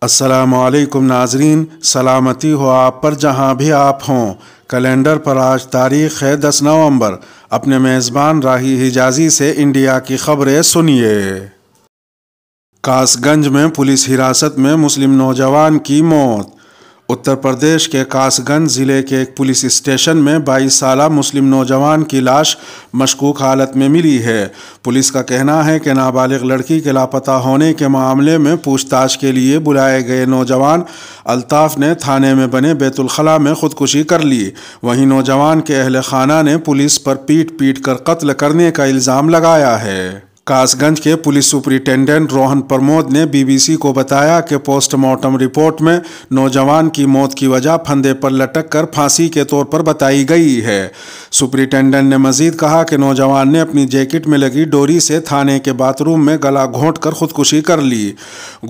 السلام علیکم ناظرین، سلامتی ہو آپ پر جہاں بھی آپ ہوں۔ کیلنڈر پر آج تاریخ ہے 10 نومبر۔ اپنے میزبان راہی حجازی سے انڈیا کی خبریں سنیے۔ کاس گنج میں پولیس حراست میں مسلم نوجوان کی موت۔ اتر پردیش کے کاس گنج ضلع کے ایک پولیس اسٹیشن میں 22 سالہ مسلم نوجوان کی لاش مشکوک حالت میں ملی ہے۔ پولیس کا کہنا ہے کہ نابالغ لڑکی کے لاپتہ ہونے کے معاملے میں پوچھ تاچھ کے لیے بلائے گئے نوجوان الطاف نے تھانے میں بنے بیت الخلا میں خودکشی کر لی۔ وہیں نوجوان کے اہل خانہ نے پولیس پر پیٹ کر قتل کرنے کا الزام لگایا ہے۔ کاس گنج کے پولیس سپرنٹینڈنٹ روہن پرمود نے بی بی سی کو بتایا کہ پوسٹ مارٹم رپورٹ میں نوجوان کی موت کی وجہ پھندے پر لٹک کر پھانسی کے طور پر بتائی گئی ہے۔ سپرنٹینڈنٹ نے مزید کہا کہ نوجوان نے اپنی جیکٹ میں لگی ڈوری سے تھانے کے باتھ روم میں گلا گھونٹ کر خودکشی کر لی۔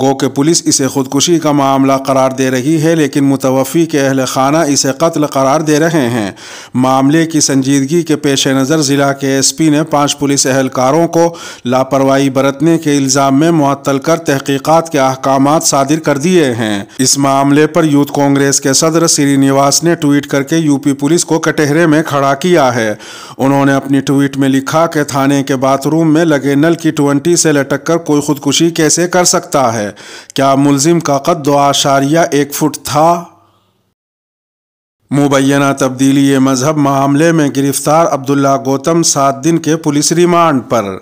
گو کہ پولیس اسے خودکشی کا معاملہ قرار دے رہی ہے، لیکن متوفی کے اہل خانہ اسے قتل قرار دے رہے ہیں۔ معاملے کی سنجیدگی کے پیش نظر ضلع کے ایس پی نے 5 پولیس اہلکاروں کو لاپرواہی برتنے کے الزام میں معطل کر تحقیقات کے احکامات صادر کر دیے ہیں۔ اس معاملے پر یوتھ کانگریس کے صدر سری نواس نے ٹویٹ کر کے یو پی پولیس کو کٹہرے میں کھڑا کیا ہے۔ انہوں نے اپنی ٹویٹ میں لکھا کہ تھانے کے باتھ روم میں لگے نل کی 20 سے لٹک کر کوئی خودکشی کیسے کر سکتا ہے؟ کیا ملزم کا قد 2.1 فٹ تھا؟ مبینہ تبدیلی مذہب معاملے میں گرفتار عبداللہ گوتم 7 دن کے police remand per.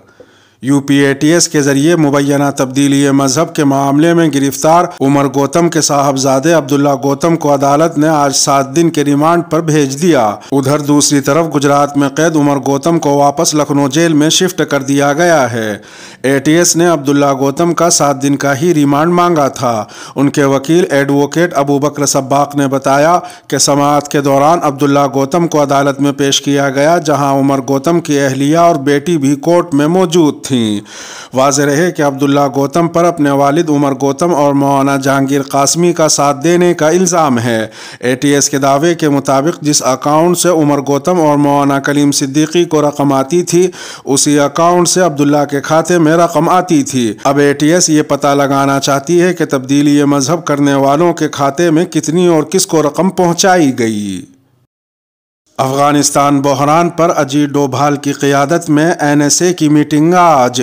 U P A T S کے ذریعے مبینہ تبدیلی مذہب کے معاملے میں گرفتار عمر گوتم کے صاحبزادے عبداللہ گوتم کو عدالت نے آج 7 دن کے ریمانڈ پر بھیج دیا۔ ادھر دوسری طرف گجرات میں قید عمر گوتم کو واپس لکھنؤ جیل میں شفٹ کر دیا گیا ہے۔ اے ٹی ایس نے عبداللہ گوتم کا 7 دن کا ہی ریمانڈ مانگا تھا۔ ان کے وکیل ایڈوکیٹ ابو بکر سباق نے بتایا کہ سماعت کے دوران عبداللہ گوتم کو عدالت میں پیش کیا گیا، جہاں عمر گوتم کی اہلیہ اور بیٹی بھی کورٹ میں موجود تھی۔ واضح رہے کہ عبداللہ گوتم پر اپنے والد عمر گوتم اور مولانا جہانگیر قاسمی کا ساتھ دینے کا الزام ہے۔ اے ٹی ایس کے دعوے کے مطابق جس اکاؤنٹ سے عمر گوتم اور مولانا کلیم صدیقی کو رقم آتی تھی، اسی اکاؤنٹ سے عبداللہ کے کھاتے میں رقم آتی تھی۔ اب اے ٹی ایس یہ پتہ لگانا چاہتی ہے کہ تبدیلی مذہب کرنے والوں کے کھاتے میں کتنی اور کس کو رقم پہنچائی گئی۔ افغانستان بحران پر اجیت ڈوبھال کی قیادت میں این ایس اے کی میٹنگ آج۔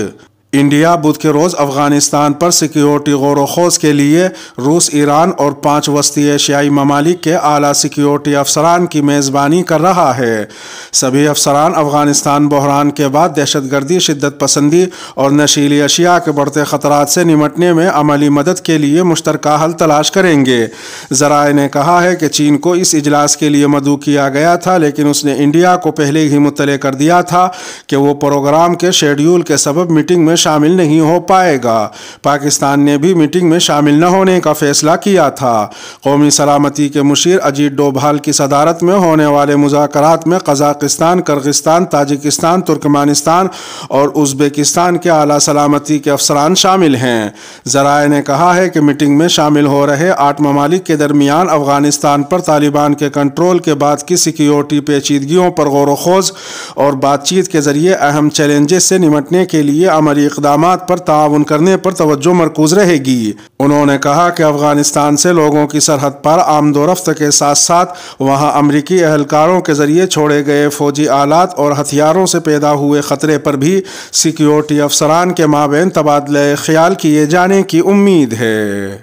انڈیا بدھ کے روز افغانستان پر سیکیورٹی غور و خوض کے لیے روس، ایران اور 5 وسطی ایشیائی ممالک کے اعلیٰ سیکیورٹی افسران کی میزبانی کر رہا ہے۔ سبھی افسران افغانستان بحران کے بعد دہشت گردی، شدت پسندی اور نشیلی اشیاء کے بڑھتے خطرات سے نمٹنے میں عملی مدد کے لیے مشترکہ حل تلاش کریں گے۔ ذرائع نے کہا ہے کہ چین کو اس اجلاس کے لیے مدعو کیا گیا تھا، لیکن اس نے انڈیا کو پہلے ہی مطلع کر دیا تھا کہ وہ پروگرام کے شیڈیول کے سبب میٹنگ میں شامل نہیں ہو پائے گا۔ پاکستان نے بھی میٹنگ میں شامل نہ ہونے کا فیصلہ کیا تھا۔ قومی سلامتی کے مشیر اجیت ڈوبھال کی صدارت میں ہونے والے مذاکرات میں قزاقستان، کرغستان، تاجکستان، ترکمانستان اور ازبکستان کے اعلیٰ سلامتی کے افسران شامل ہیں۔ ذرائع نے کہا ہے کہ میٹنگ میں شامل ہو رہے 8 ممالک کے درمیان افغانستان پر طالبان کے کنٹرول کے بعد کی سیکیورٹی پیچیدگیوں پر غور و خوض اور بات چیت کے ذریعے اہم چیلنجز سے نمٹنے کے لیے عملی اقدامات پر تعاون کرنے پر توجہ مرکوز رہے گی۔ انہوں نے کہا کہ افغانستان سے لوگوں کی سرحد پر آمد و رفت کے ساتھ ساتھ وہاں امریکی اہلکاروں کے ذریعے چھوڑے گئے فوجی آلات اور ہتھیاروں سے پیدا ہوئے خطرے پر بھی سیکیورٹی افسران کے مابین تبادلہ خیال کیے جانے کی امید ہے۔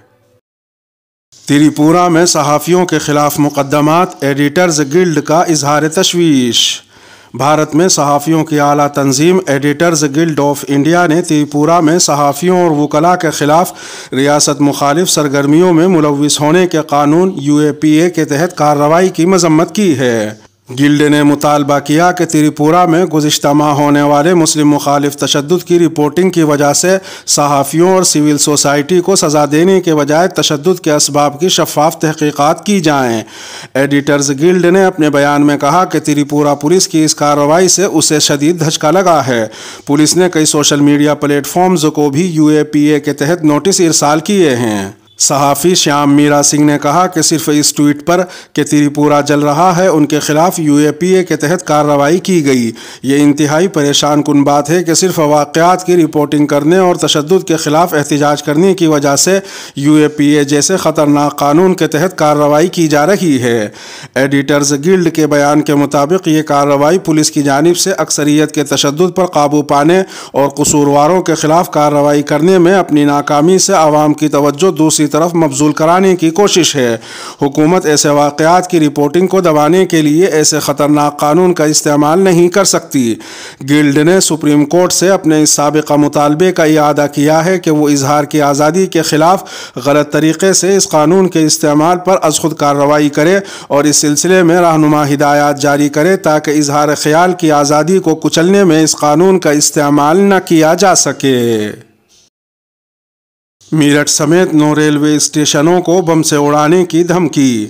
تریپورہ میں صحافیوں کے خلاف مقدمات، ایڈیٹرز گلڈ کا اظہار تشویش۔ بھارت میں صحافیوں کی اعلیٰ تنظیم ایڈیٹرز گلڈ آف انڈیا نے تریپورہ میں صحافیوں اور وکلاء کے خلاف ریاست مخالف سرگرمیوں میں ملوث ہونے کے قانون UAPA کے تحت کارروائی کی مذمت کی ہے۔ گلڈ نے مطالبہ کیا کہ تریپورہ میں گزشتہ ماہ ہونے والے مسلم مخالف تشدد کی رپورٹنگ کی وجہ سے صحافیوں اور سول سوسائٹی کو سزا دینے کے بجائے تشدد کے اسباب کی شفاف تحقیقات کی جائیں۔ ایڈیٹرز گلڈ نے اپنے بیان میں کہا کہ تریپورہ پولیس کی اس کارروائی سے اسے شدید دھچکا لگا ہے۔ پولیس نے کئی سوشل میڈیا پلیٹ فارمز کو بھی UAPA کے تحت نوٹس ارسال کیے ہیں۔ صحافی شیام میرا سنگھ نے کہا کہ صرف اس ٹویٹ پر کہ تریپورہ جل رہا ہے ان کے خلاف UAPA کے تحت کارروائی کی گئی، یہ انتہائی پریشان کن بات ہے کہ صرف واقعات کی رپورٹنگ کرنے اور تشدد کے خلاف احتجاج کرنے کی وجہ سے UAPA جیسے خطرناک قانون کے تحت کارروائی کی جا رہی ہے۔ ایڈیٹرز گلڈ کے بیان کے مطابق یہ کارروائی پولیس کی جانب سے اکثریت کے تشدد پر قابو پانے اور قصورواروں کے خلاف کارروائی کرنے میں اپنی ناکامی سے عوام کی توجہ دوسری طرف مبذول کرانے کی کوشش ہے۔ حکومت ایسے واقعات کی رپورٹنگ کو دبانے کے لیے ایسے خطرناک قانون کا استعمال نہیں کر سکتی۔ گلڈ نے سپریم کورٹ سے اپنے اس سابقہ مطالبے کا اعادہ کیا ہے کہ وہ اظہار کی آزادی کے خلاف غلط طریقے سے اس قانون کے استعمال پر از خود کارروائی کرے اور اس سلسلے میں رہنما ہدایات جاری کرے تاکہ اظہار خیال کی آزادی کو کچلنے میں اس قانون کا استعمال نہ کیا جا سکے۔ میرٹھ سمیت 9 ریلوے اسٹیشنوں کو بم سے اڑانے کی دھمکی۔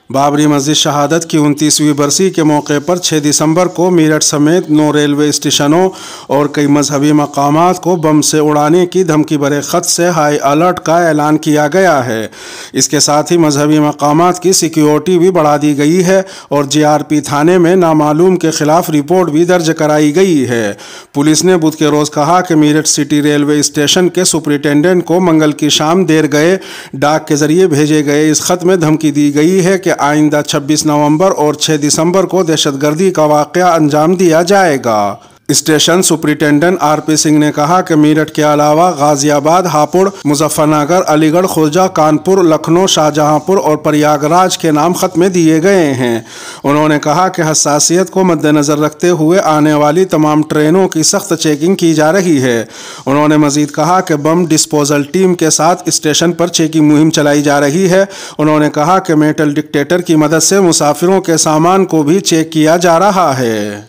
بابری مسجد شہادت کی 29ویں برسی کے موقع پر 6 دسمبر کو میرٹھ سمیت 9 ریلوے اسٹیشنوں اور کئی مذہبی مقامات کو بم سے اڑانے کی دھمکی بھرے خط سے ہائی الرٹ کا اعلان کیا گیا ہے۔ اس کے ساتھ ہی مذہبی مقامات کی سیکیورٹی بھی بڑھا دی گئی ہے اور GRP تھانے میں نامعلوم کے خلاف رپورٹ بھی درج کرائی گئی ہے۔ پولیس نے بدھ کے روز کہا کہ میرٹھ سٹی ریلوے اسٹیشن کے سپرنٹینڈنٹ کو منگل کی شام دیر گئے ڈاک کے ذریعے بھیجے گئے اس خط میں دھمکی دی گئی ہے کہ آئندہ 26 نومبر اور 6 دسمبر کو دہشت گردی کا واقعہ انجام دیا جائے گا۔ اسٹیشن سپرنٹینڈنٹ RP سنگھ نے کہا کہ میرٹھ کے علاوہ غازی آباد، ہاپوڑ، مظفر نگر، علی گڑھ، خورجہ، کانپور، لکھنؤ، شاہجہاں پور اور پریاگ راج کے نام خط میں دیے گئے ہیں۔ انہوں نے کہا کہ حساسیت کو مد نظر رکھتے ہوئے آنے والی تمام ٹرینوں کی سخت چیکنگ کی جا رہی ہے۔ انہوں نے مزید کہا کہ بم ڈسپوزل ٹیم کے ساتھ اسٹیشن پر چیکنگ مہم چلائی جا رہی ہے۔ انہوں نے کہا کہ میٹل ڈٹیکٹر کی مدد سے مسافروں کے سامان کو بھی چیک کیا جا رہا ہے۔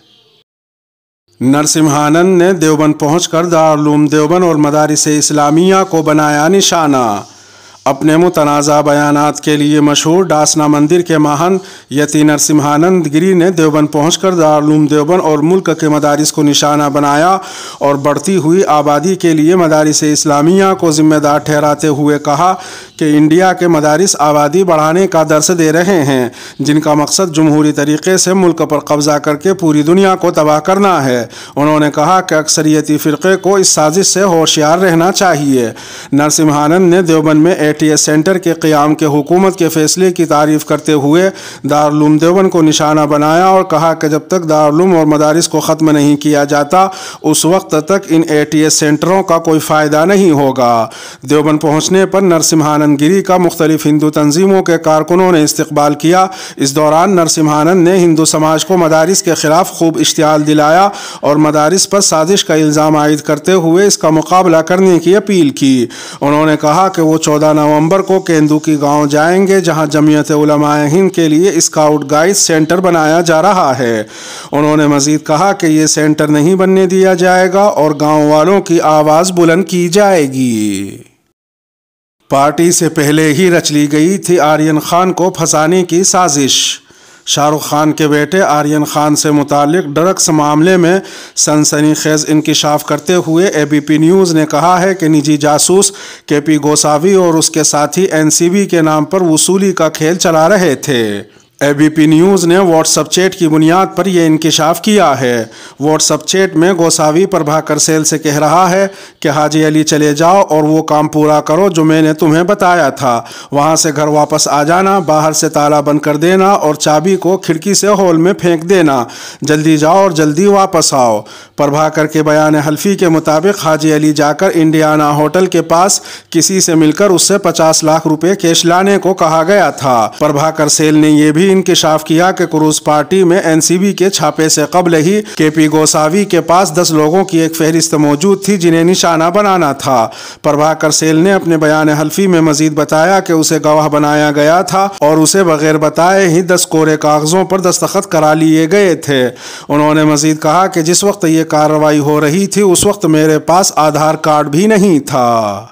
نرسمہانند نے دیوبند پہنچ کر دارالعلوم دیوبند اور مدارس اسلامیہ کو بنایا نشانہ۔ اپنے متنازع بیانات کے لیے مشہور ڈاسنا مندر کے ماہن یتی نرسمہانند گری نے دیوبند پہنچ کر دارالعلوم دیوبند اور ملک کے مدارس کو نشانہ بنایا اور بڑھتی ہوئی آبادی کے لیے مدارس اسلامیہ کو ذمہ دار ٹھہراتے ہوئے کہا کہ انڈیا کے مدارس آبادی بڑھانے کا درس دے رہے ہیں، جن کا مقصد جمہوری طریقے سے ملک پر قبضہ کر کے پوری دنیا کو تباہ کرنا ہے۔ انہوں نے کہا کہ اکثریتی فرقے کو اس سازش سے ہوشیار رہنا چاہیے۔ نرسمہانند نے دیوبند میں ATS سینٹر کے قیام کے حکومت کے فیصلے کی تعریف کرتے ہوئے دارالعلوم دیوبند کو نشانہ بنایا اور کہا کہ جب تک دارالعلوم اور مدارس کو ختم نہیں کیا جاتا اس وقت تک ان ATS سینٹروں کا کوئی فائدہ نہیں ہوگا۔ دیوبند پہنچنے پر نرسمہانند گری کا مختلف ہندو تنظیموں کے کارکنوں نے استقبال کیا۔ اس دوران نرسمہانند نے ہندو سماج کو مدارس کے خلاف خوب اشتعال دلایا اور مدارس پر سازش کا الزام عائد کرتے ہوئے اس کا مقابلہ کرنے کی اپیل کی۔ انہوں نے کہا کہ وہ 14 نومبر کو کیندو کی گاؤں جائیں گے جہاں جمعیت علماء ہند کے لیے اسکاؤٹ گائیڈ سینٹر بنایا جا رہا ہے۔ انہوں نے مزید کہا کہ یہ سینٹر نہیں بننے دیا جائے گا اور گاؤں والوں کی آواز بلند کی جائے گی۔ پارٹی سے پہلے ہی رچ لی گئی تھی آرین خان کو پھنسانے کی سازش۔ شاہ رخ خان کے بیٹے آرین خان سے متعلق ڈرگس معاملے میں سنسنی خیز انکشاف کرتے ہوئے ABP نیوز نے کہا ہے کہ نجی جاسوس KP گوساوی اور اس کے ساتھی NCB کے نام پر وصولی کا کھیل چلا رہے تھے۔ ABP نیوز نے واٹس ایپ چیٹ کی بنیاد پر یہ انکشاف کیا ہے۔ واٹس ایپ چیٹ میں گوساوی پربھاکر سیل سے کہہ رہا ہے کہ حاجی علی چلے جاؤ اور وہ کام پورا کرو جو میں نے تمہیں بتایا تھا، وہاں سے گھر واپس آ جانا، باہر سے تالا بند کر دینا اور چابی کو کھڑکی سے ہال میں پھینک دینا، جلدی جاؤ اور جلدی واپس آؤ۔ پربھاکر کے بیان حلفی کے مطابق حاجی علی جا کر انڈیانا ہوٹل کے پاس کسی سے مل کر اس سے 50 لاکھ روپے کیش لانے کو کہا گیا تھا۔ پربھاکر سیل نے یہ بھی انکشاف کیا کہ کروز پارٹی میں NCB کے چھاپے سے قبل ہی KP گوساوی کے پاس 10 لوگوں کی ایک فہرست موجود تھی جنہیں نشانہ بنانا تھا۔ پربھاکر سیل نے اپنے بیان حلفی میں مزید بتایا کہ اسے گواہ بنایا گیا تھا اور اسے بغیر بتائے ہی 10 کورے کاغذوں پر دستخط کرا لیے گئے تھے۔ انہوں نے مزید کہا کہ جس وقت یہ کارروائی ہو رہی تھی اس وقت میرے پاس آدھار کارڈ بھی نہیں تھا۔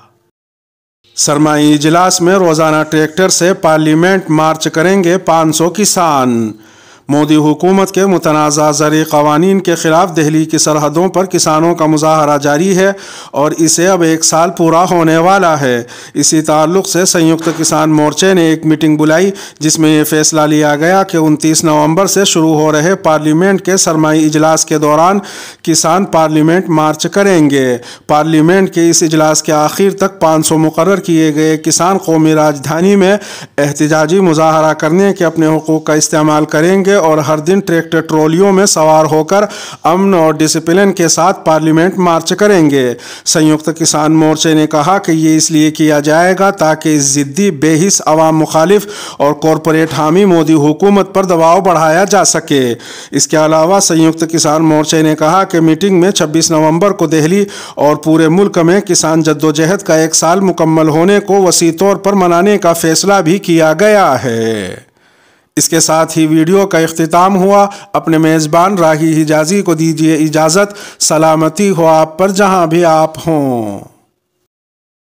سرمائی اجلاس میں روزانہ ٹریکٹر سے پارلیمنٹ مارچ کریں گے 500 کسان۔ مودی حکومت کے متنازع زرعی قوانین کے خلاف دہلی کی سرحدوں پر کسانوں کا مظاہرہ جاری ہے اور اسے اب 1 سال پورا ہونے والا ہے۔ اسی تعلق سے سنیکت کسان مورچے نے ایک میٹنگ بلائی جس میں یہ فیصلہ لیا گیا کہ 29 نومبر سے شروع ہو رہے پارلیمنٹ کے سرمائی اجلاس کے دوران کسان پارلیمنٹ مارچ کریں گے۔ پارلیمنٹ کے اس اجلاس کے آخر تک 500 مقرر کیے گئے کسان قومی راجدھانی میں احتجاجی مظاہرہ کرنے کے اپنے حقوق کا استعمال کریں گے اور ہر دن ٹریکٹر ٹرالیوں میں سوار ہو کر امن اور ڈسپلن کے ساتھ پارلیمنٹ مارچ کریں گے۔ سنیکت کسان مورچے نے کہا کہ یہ اس لیے کیا جائے گا تاکہ اس ضدی بے حس عوام مخالف اور کارپوریٹ حامی مودی حکومت پر دباؤ بڑھایا جا سکے۔ اس کے علاوہ سنیکت کسان مورچے نے کہا کہ میٹنگ میں 26 نومبر کو دہلی اور پورے ملک میں کسان جدوجہد کا 1 سال مکمل ہونے کو وسیع طور پر منانے کا فیصلہ بھی کیا گیا ہے۔ اس کے ساتھ ہی ویڈیو کا اختتام ہوا۔ اپنے میزبان راہی حجازی کو دیجیے اجازت۔ سلامتی ہو آپ پر جہاں بھی آپ ہوں۔